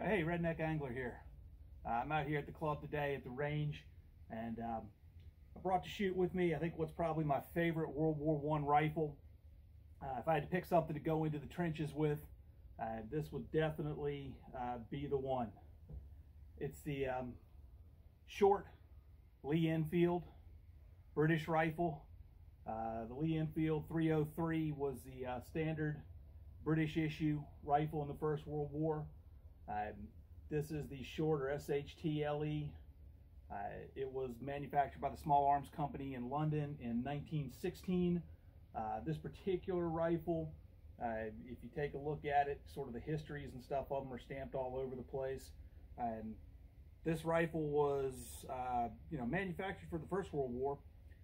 Hey, Redneck Angler here. I'm out here at the club today at the range, and I brought to shoot with me, I think, what's probably my favorite World War I rifle. If I had to pick something to go into the trenches with, this would definitely be the one. It's the short Lee-Enfield British rifle. The Lee-Enfield 303 was the standard British issue rifle in the First World War. This is the shorter SHTLE. It was manufactured by the Small Arms Company in London in 1916. This particular rifle, if you take a look at it, sort of the histories and stuff of them are stamped all over the place. This rifle was, manufactured for the First World War,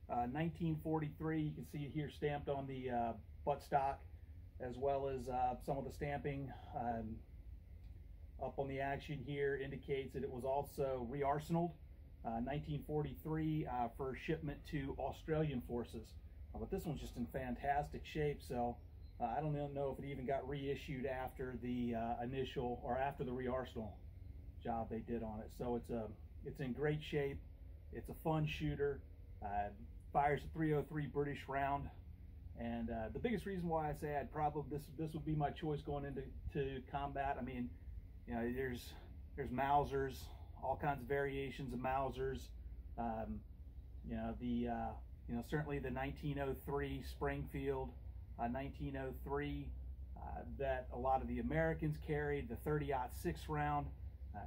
1943. You can see it here stamped on the buttstock, as well as some of the stamping up on the action here indicates that it was also re-arsenaled 1943 for shipment to Australian forces. But this one's just in fantastic shape, so I don't know if it even got reissued after the initial or after the re-arsenal job they did on it. So it's in great shape. It's a fun shooter. Fires a 303 British round, and the biggest reason why I say I'd probably this would be my choice going into combat. I mean, there's Mausers, all kinds of variations of Mausers. Certainly the 1903 Springfield 1903 that a lot of the Americans carried, the 30-06 round,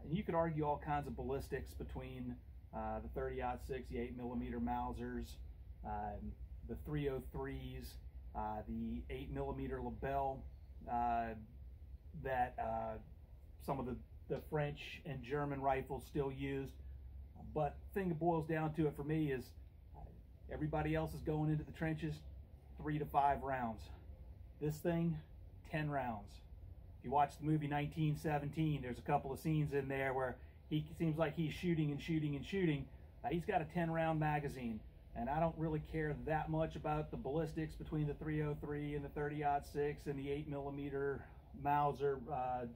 and you could argue all kinds of ballistics between the 30-06, the 8mm Mausers, the 303s, the 8mm Lebel that some of the French and German rifles still used. But the thing that boils down to it for me is everybody else is going into the trenches 3 to 5 rounds. This thing, 10 rounds. If you watch the movie 1917, there's a couple of scenes in there where he seems like he's shooting and shooting and shooting. He's got a 10-round magazine, and I don't really care that much about the ballistics between the 303 and the 30-06 and the 8mm Mauser,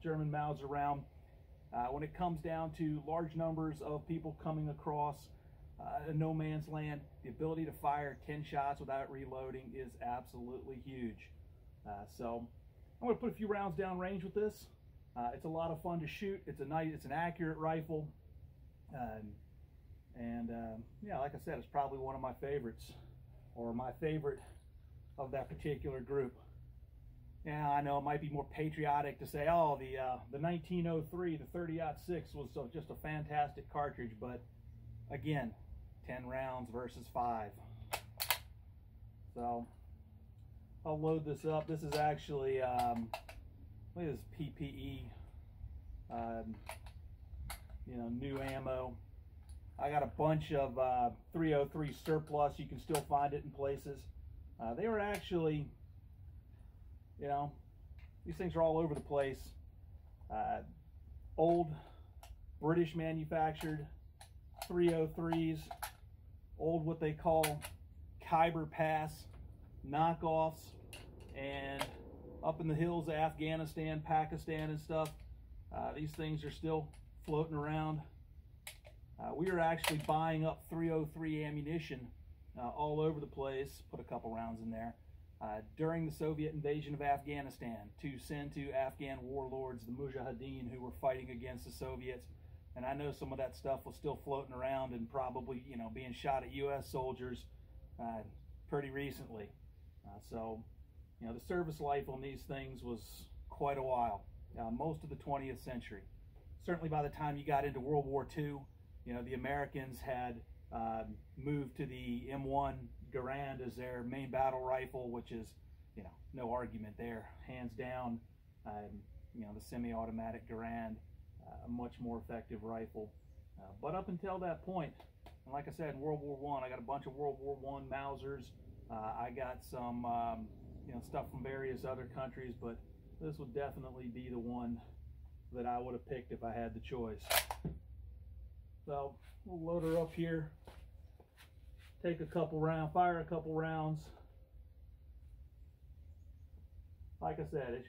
German Mauser round. When it comes down to large numbers of people coming across a no man's land, the ability to fire 10 shots without reloading is absolutely huge. So I'm going to put a few rounds down range with this. It's a lot of fun to shoot. It's an accurate rifle, yeah, like I said, it's probably one of my favorites, or my favorite of that particular group. Yeah, I know it might be more patriotic to say, oh, the 1903, the 30-06 was just a fantastic cartridge, but again, 10 rounds versus 5. So I'll load this up. This is actually, look at this PPE, new ammo. I got a bunch of 303 surplus. You can still find it in places. They were actually, these things are all over the place. Old British manufactured 303s, old what they call Khyber Pass knockoffs, and up in the hills of Afghanistan, Pakistan and stuff, these things are still floating around. We are actually buying up 303 ammunition all over the place, put a couple rounds in there, during the Soviet invasion of Afghanistan to send to Afghan warlords, the Mujahideen, who were fighting against the Soviets. And I know some of that stuff was still floating around and probably, being shot at U.S. soldiers pretty recently. So, the service life on these things was quite a while, most of the 20th century. Certainly by the time you got into World War II, the Americans had moved to the M1 Garand as their main battle rifle, which is, no argument there, hands down. The semi-automatic Garand, a much more effective rifle. But up until that point, and like I said, in World War I, I got a bunch of World War I Mausers. I got some, stuff from various other countries, but this would definitely be the one that I would have picked if I had the choice. So we'll load her up here, take a couple rounds, fire a couple rounds. Like I said,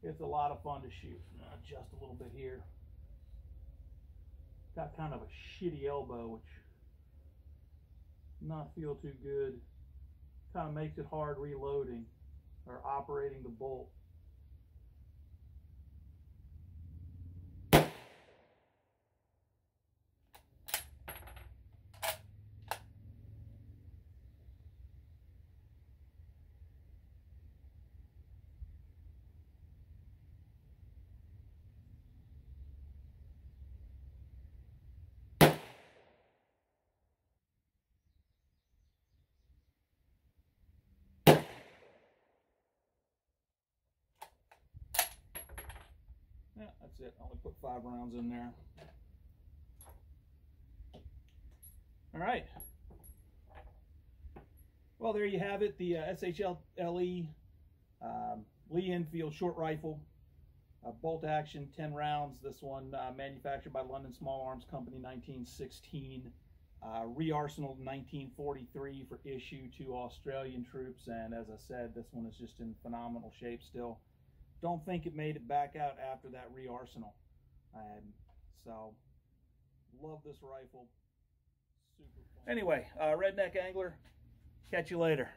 it's a lot of fun to shoot. Adjust a little bit here. got kind of a shitty elbow, which not feel too good. Kind of makes it hard reloading or operating the bolt. Yeah, that's it. I only put 5 rounds in there. All right. Well, there you have it. The SHLE Lee-Enfield short rifle, bolt action, 10 rounds. This one manufactured by London Small Arms Company, 1916. Re-arsenaled in 1943 for issue to Australian troops. And as I said, this one is just in phenomenal shape still. Don't think it made it back out after that re-arsenal. So, love this rifle. Super fun. Anyway, Redneck Angler, catch you later.